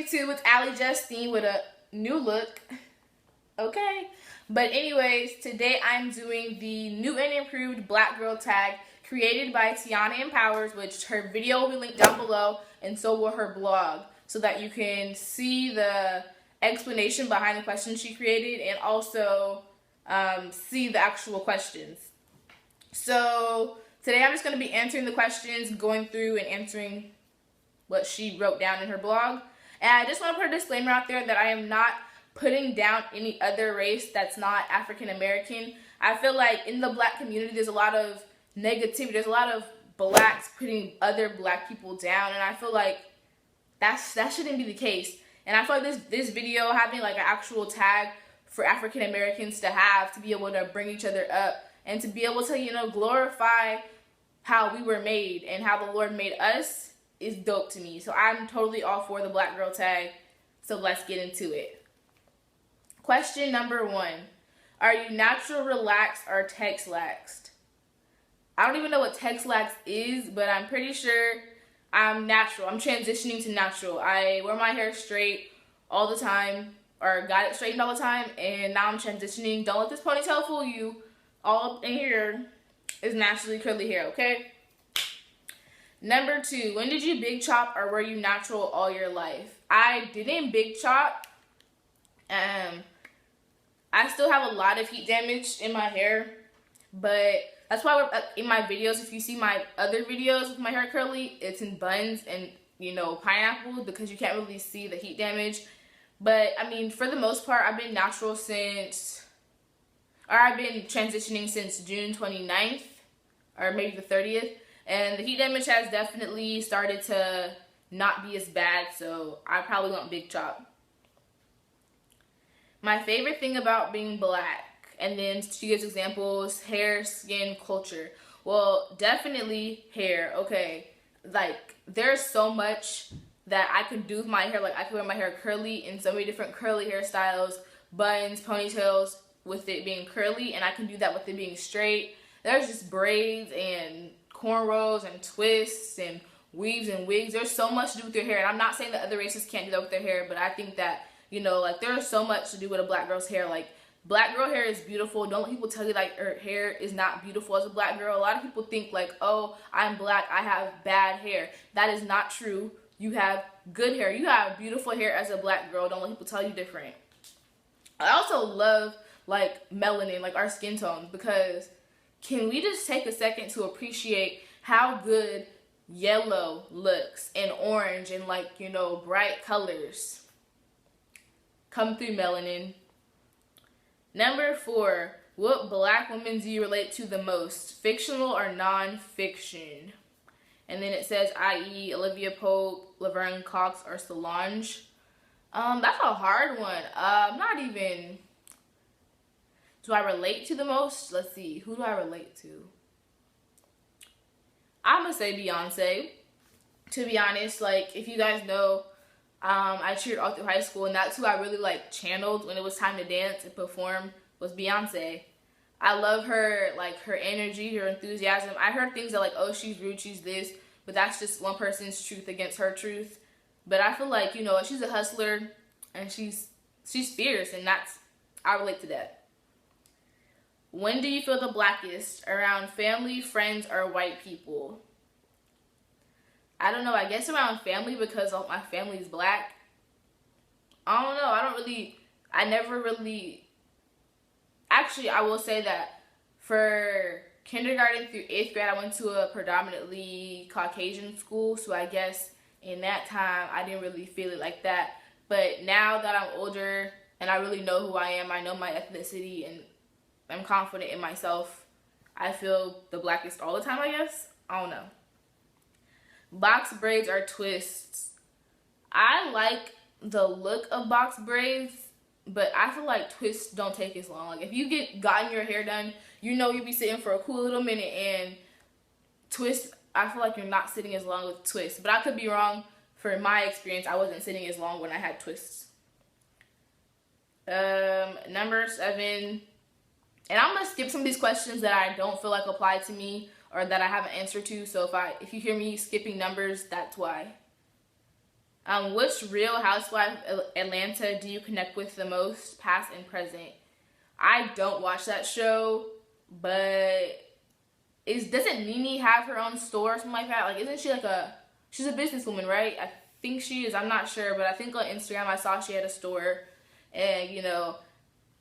YouTube, it's Ali Justine with a new look. Okay. But anyways, today I'm doing the new and improved black girl tag created by Teanna Empowers, which her video will be linked down below, and so will her blog, so that you can see the explanation behind the questions she created and also see the actual questions. So today I'm just going to be answering the questions, going through and answering what she wrote down in her blog. And I just want to put a disclaimer out there that I am not putting down any other race that's not African American. I feel like in the black community there's a lot of negativity. There's a lot of blacks putting other black people down, and I feel like that shouldn't be the case. And I feel like this video having like an actual tag for African Americans to be able to bring each other up and to be able to, you know, glorify how we were made and how the Lord made us is dope to me. So I'm totally all for the black girl tag. So let's get into it. Question number 1. Are you natural relaxed or text laxed? I don't even know what text laxed is, but I'm pretty sure I'm natural. I'm transitioning to natural. I wear my hair straight all the time, or got it straightened all the time, and now I'm transitioning. Don't let this ponytail fool you. All up in here is naturally curly hair, okay? Number 2, when did you big chop or were you natural all your life? I didn't big chop. I still have a lot of heat damage in my hair, but that's why in my videos, if you see my other videos with my hair curly, it's in buns and, you know, pineapple, because you can't really see the heat damage. But I mean, for the most part, I've been natural I've been transitioning since June 29th, or maybe the 30th. And the heat damage has definitely started to not be as bad, so I probably won't big chop. My favorite thing about being black, and then she gives examples: hair, skin, culture. Well, definitely hair, okay. Like, there's so much that I could do with my hair. Like, I could wear my hair curly in so many different curly hairstyles, buns, ponytails, with it being curly, and I can do that with it being straight. There's just braids and cornrows and twists and weaves and wigs. There's so much to do with your hair, and I'm not saying that other races can't do that with their hair, but I think that, you know, like, there's so much to do with a black girl's hair. Like, black girl hair is beautiful. Don't let people tell you like her hair is not beautiful as a black girl. A lot of people think like, oh, I'm black, I have bad hair. That is not true. You have good hair. You have beautiful hair as a black girl. Don't let people tell you different. I also love like melanin, like our skin tones, because can we just take a second to appreciate how good yellow looks, and orange, and, like, you know, bright colors come through melanin. Number 4, what black women do you relate to the most, fictional or non-fiction? And then it says, i.e. Olivia Pope, Laverne Cox, or Solange. That's a hard one. Not even. Do I relate to the most? Let's see. Who do I relate to? I'm gonna say Beyonce. To be honest, like, if you guys know, I cheered all through high school, and that's who I really like channeled when it was time to dance and perform, was Beyonce. I love her, like, her energy, her enthusiasm. I heard things that like, oh, she's rude, she's this, but that's just one person's truth against her truth. But I feel like, you know, she's a hustler, and she's fierce, and I relate to that. When do you feel the blackest? Around family, friends, or white people? I don't know. I guess around family, because all my family is black. I don't know. I never really. Actually, I will say that for kindergarten through 8th grade, I went to a predominantly Caucasian school. So I guess in that time, I didn't really feel it like that. But now that I'm older and I really know who I am, I know my ethnicity, and I'm confident in myself, I feel the blackest all the time, I guess. I don't know. Box braids or twists? I like the look of box braids, but I feel like twists don't take as long. Like, if you gotten your hair done, you know you'll be sitting for a cool little minute, and twists, I feel like you're not sitting as long with twists. But I could be wrong. For my experience, I wasn't sitting as long when I had twists. Number 7. And I'm going to skip some of these questions that I don't feel like apply to me or that I have an answer to. So if you hear me skipping numbers, that's why. Which Real Housewife of Atlanta do you connect with the most, past and present? I don't watch that show, but doesn't Nene have her own store or something like that? Like, isn't she like she's a businesswoman, right? I think she is. I'm not sure, but I think on Instagram I saw she had a store, and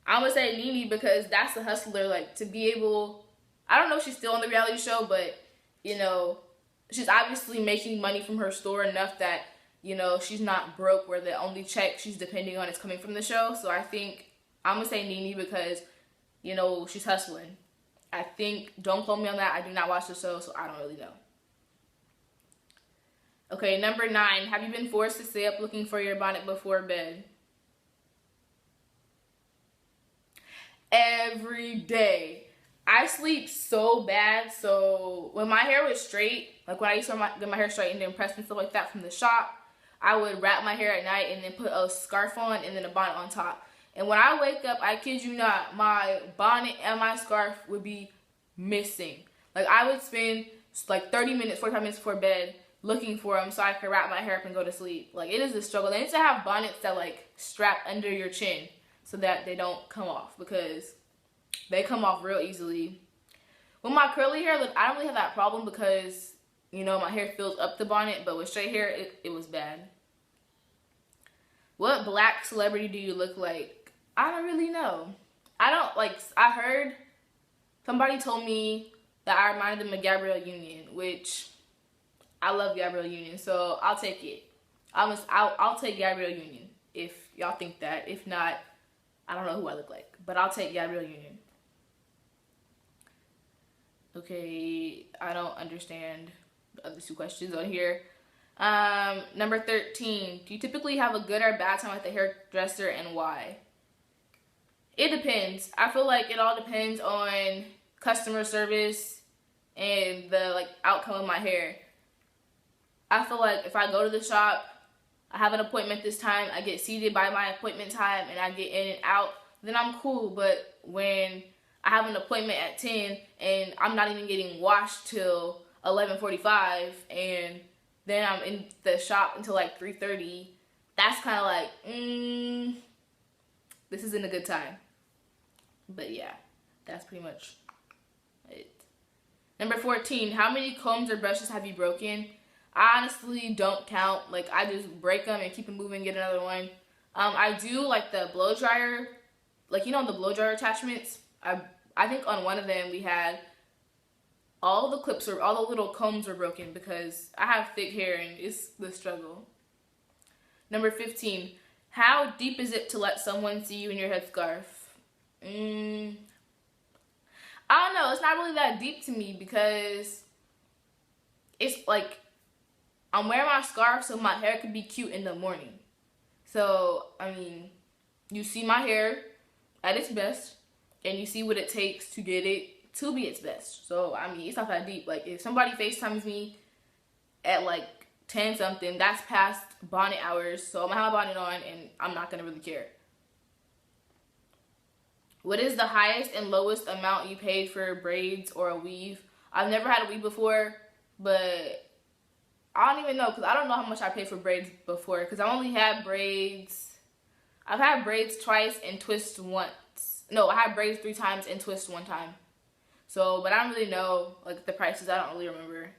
I'm gonna say Nene because that's the hustler. Like, to be able, I don't know if she's still on the reality show, but she's obviously making money from her store enough that she's not broke where the only check she's depending on is coming from the show. So I think I'm gonna say Nene because she's hustling. I think, don't quote me on that, I do not watch the show, so I don't really know. Okay, number 9, have you been forced to stay up looking for your bonnet before bed? Every day. I sleep so bad, so when my hair was straight, like when I used to get my hair straightened and pressed and stuff like that from the shop, I would wrap my hair at night and then put a scarf on and then a bonnet on top. And when I wake up, I kid you not, my bonnet and my scarf would be missing. Like, I would spend like 30 minutes, 45 minutes before bed looking for them so I could wrap my hair up and go to sleep. Like, it is a struggle. They need to have bonnets that like strap under your chin so that they don't come off, because they come off real easily. With my curly hair, look, I don't really have that problem because, my hair fills up the bonnet, but with straight hair, it was bad. What black celebrity do you look like? I don't really know. I heard somebody told me that I reminded them of Gabrielle Union, which I love Gabrielle Union, so I'll take it. I'll take Gabrielle Union if y'all think that. If not, I don't know who I look like, but I'll take Gabrielle Union. Okay, I don't understand the other 2 questions on here. Number 13, do you typically have a good or bad time at the hairdresser, and why? It depends. I feel like it all depends on customer service and the outcome of my hair. I feel like if I go to the shop, I have an appointment this time, I get seated by my appointment time, and I get in and out, then I'm cool. But when I have an appointment at 10 and I'm not even getting washed till 11:45, and then I'm in the shop until like 3:30, that's kind of like, this isn't a good time. But yeah, that's pretty much it. Number 14, how many combs or brushes have you broken? I honestly don't count. Like, I just break them and keep them moving, get another one. I do like the blow dryer, the blow dryer attachments. I think on one of them we had all the little combs were broken because I have thick hair and it's the struggle. Number 15, how deep is it to let someone see you in your headscarf? I don't know. It's not really that deep to me because it's like I'm wearing my scarf so my hair could be cute in the morning. So, I mean, you see my hair at its best and you see what it takes to get it to be its best. So, I mean, it's not that deep. Like, if somebody FaceTimes me at like 10 something, that's past bonnet hours. So, I'm going to have a bonnet on and I'm not going to really care. What is the highest and lowest amount you paid for braids or a weave? I've never had a weave before, but I don't even know because I don't know how much I paid for braids before because I only had braids. I've had braids twice and twists once. No, I had braids 3 times and twists 1 time. So, but I don't really know like the prices. I don't really remember.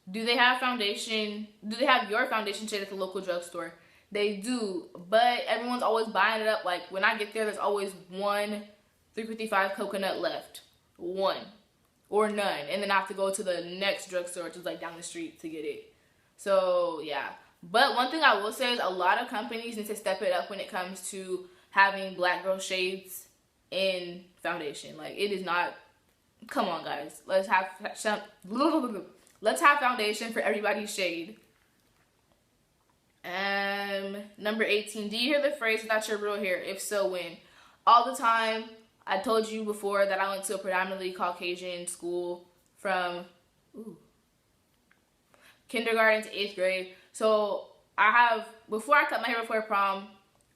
Do they have foundation? Do they have your foundation shade at the local drugstore? They do, but everyone's always buying it up. Like, when I get there, there's always 1 355 coconut left. 1. Or none. And then I have to go to the next drugstore, which is like down the street, to get it. So, yeah. But one thing I will say is a lot of companies need to step it up when it comes to having black girl shades in foundation. Like, it is not... Come on, guys. Let's have foundation for everybody's shade. Number 18, do you hear the phrase "not your real hair"? If so, when? All the time. I told you before that I went to a predominantly Caucasian school from kindergarten to 8th grade. So before I cut my hair before prom,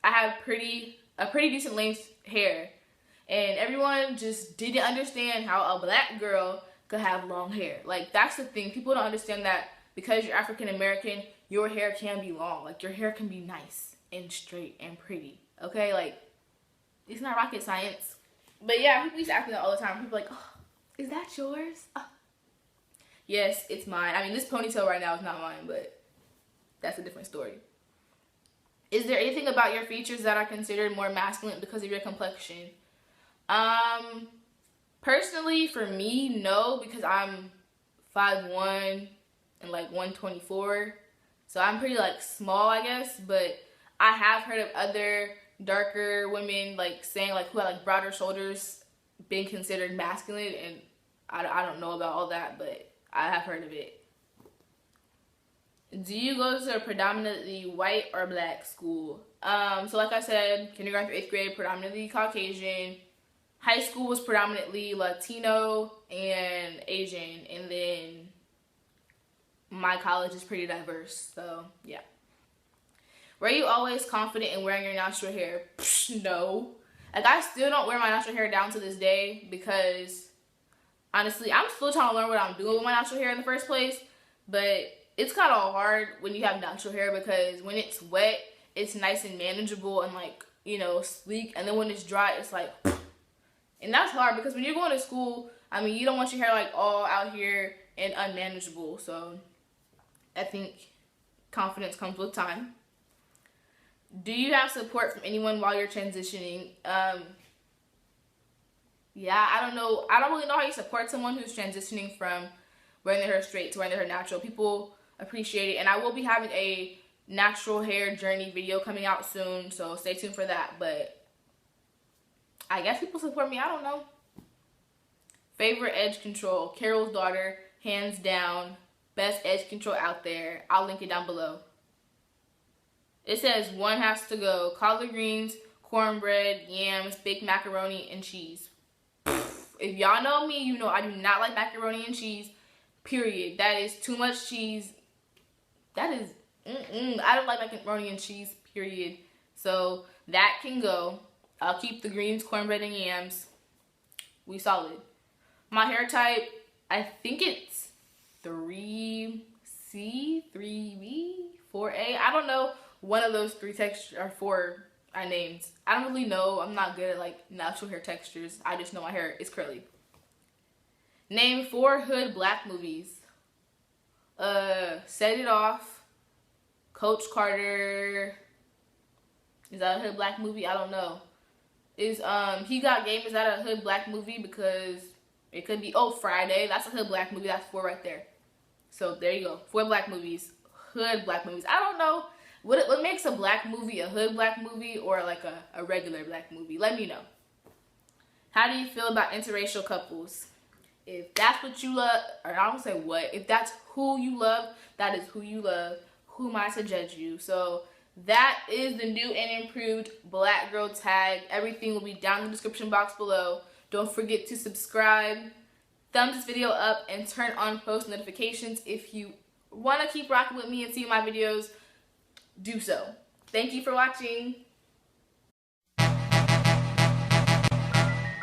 I had a pretty decent length hair. And everyone just didn't understand how a black girl could have long hair. Like, that's the thing. People don't understand that because you're African American, your hair can be long. Like, your hair can be nice and straight and pretty. Okay? Like, it's not rocket science. But yeah, people used to ask me that all the time. People are like, oh, is that yours? Oh. Yes, it's mine. I mean, this ponytail right now is not mine, but that's a different story. Is there anything about your features that are considered more masculine because of your complexion? Personally, for me, no, because I'm 5'1" and like 124. So I'm pretty like small, I guess, but I have heard of other darker women like saying like who had like broader shoulders being considered masculine, and I don't know about all that, but I have heard of it. Do you go to a predominantly white or black school? So like I said, kindergarten through 8th grade, predominantly Caucasian. High school was predominantly Latino and Asian, and then my college is pretty diverse, so yeah. Were you always confident in wearing your natural hair? Psh, no. Like, I still don't wear my natural hair down to this day because, honestly, I'm still trying to learn what I'm doing with my natural hair in the first place. But it's kind of hard when you have natural hair because when it's wet, it's nice and manageable and, like, you know, sleek. And then when it's dry, it's like, and that's hard because when you're going to school, I mean, you don't want your hair, like, all out here and unmanageable. So I think confidence comes with time. Do you have support from anyone while you're transitioning? Yeah, I don't know. I don't really know how you support someone who's transitioning from wearing their hair straight to wearing their hair natural. People appreciate it. And I will be having a natural hair journey video coming out soon, so stay tuned for that. But I guess people support me. I don't know. Favorite edge control? Carol's daughter, hands down. Best edge control out there. I'll link it down below. It says one has to go. Collard greens, cornbread, yams, baked macaroni, and cheese. If y'all know me, you know I do not like macaroni and cheese, period. That is too much cheese. That is, I don't like macaroni and cheese, period. So that can go. I'll keep the greens, cornbread, and yams. We solid. My hair type, I think it's 3C, 3B, 4A. I don't know. One of those three textures or four I named. I don't really know. I'm not good at like natural hair textures. I just know my hair is curly. Name 4 hood black movies. Set It Off, Coach Carter. Is that a hood black movie? I don't know. Is He Got Game, is that a hood black movie? Because it could be, oh, Friday. That's a hood black movie. That's 4 right there. So there you go. 4 black movies. Hood black movies. I don't know. What makes a black movie a hood black movie or like a regular black movie? Let me know. How do you feel about interracial couples? If that's what you love, or I don't say what, if that's who you love, that is who you love. Who am I to judge you? So that is the new and improved black girl tag. Everything will be down in the description box below. Don't forget to subscribe, thumbs this video up, and turn on post notifications. If you want to keep rocking with me and see my videos, do so. Thank you for watching.